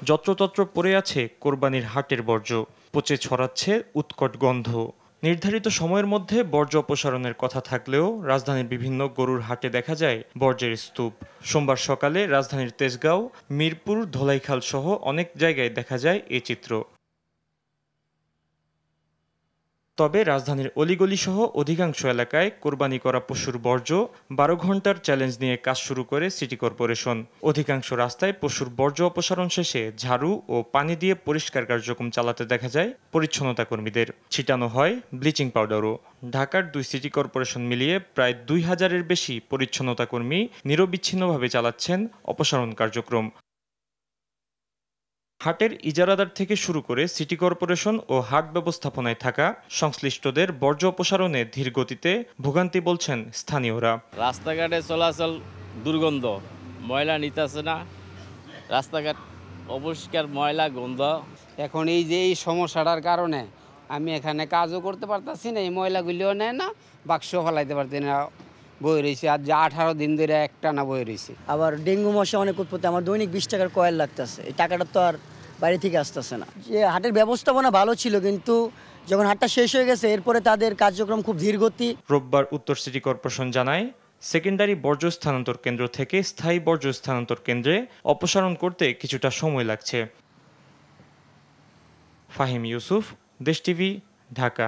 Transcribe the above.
যত্রতত্র পড়ে আছে কোরবানির হাটের বর্জ্য, পচে ছড়াচ্ছে উৎকট গন্ধ। নির্ধারিত সময়ের মধ্যে বর্জ্য অপসারণের কথা থাকলেও রাজধানীর বিভিন্ন গরুর হাটে দেখা যায় বর্জ্যের স্তূপ। সোমবার সকালে রাজধানীর তেজগাঁও, মিরপুর, ধোলাইখাল সহ অনেক জায়গায় দেখা যায় এ চিত্র। তবে রাজধানীর অলিগলি সহ অধিকাংশ এলাকায় কোরবানি করা পশুর বর্জ্য ১২ ঘন্টার চ্যালেঞ্জ নিয়ে কাজ শুরু করে সিটি কর্পোরেশন। অধিকাংশ রাস্তায় পশুর বর্জ্য অপসারণ শেষে ঝাড়ু ও পানি দিয়ে পরিষ্কার কার্যক্রম চালাতে দেখা যায় পরিচ্ছন্নতা কর্মীদের। ছিটানো হয় ব্লিচিং পাউডারও। ঢাকার ২ সিটি কর্পোরেশন মিলিয়ে প্রায় ২,০০০-এর বেশি পরিচ্ছন্নতা কর্মী নিরবিচ্ছিন্নভাবে চালাচ্ছেন অপসারণ কার্যক্রম। হাটের ইজারাদার থেকে শুরু করে সিটি কর্পোরেশন ও হাট ব্যবস্থাপনায় থাকা সংশ্লিষ্টদের বর্জ্য অপসারণে ধীর গতিতে ভোগান্তি বলছেন স্থানীয়রা। রাস্তাঘাটে চলাচল দুর্গন্ধ, ময়লা নিতেছে না, রাস্তাঘাট অপরিষ্কার, ময়লা গন্ধ। এখন এই যে এই সমস্যাটার কারণে আমি এখানে কাজও করতে পারতাছি না, এই ময়লাগুলিও নেয় না, বাক্সও ফেলাইতে পারছি না, বয়ে রয়েছে। আর যে 18 দিন ধরে একটা না বয়ে রয়েছে। আবার ডেঙ্গু মশা অনেক উৎপত্তি, আমার দৈনিক 20 টাকার কয়েল লাগতেছে। এই টাকাটা তো আর বাড়ি থেকে আসতেছে না। যে হাটের ব্যবস্থাপনা ভালো ছিল, কিন্তু যখন হাটটা শেষ হয়ে গেছে এরপরে তাদের কার্যক্রম খুব ধীরগতি। রোববার উত্তর সিটি কর্পোরেশন জানায়, সেকেন্ডারি বর্জ্য স্থানান্তর কেন্দ্র থেকে স্থায়ী বর্জ্য স্থানান্তর কেন্দ্রে অপসারণ করতে কিছুটা সময় লাগছে। ফাহিম ইউসুফ, দেশ টিভি, ঢাকা।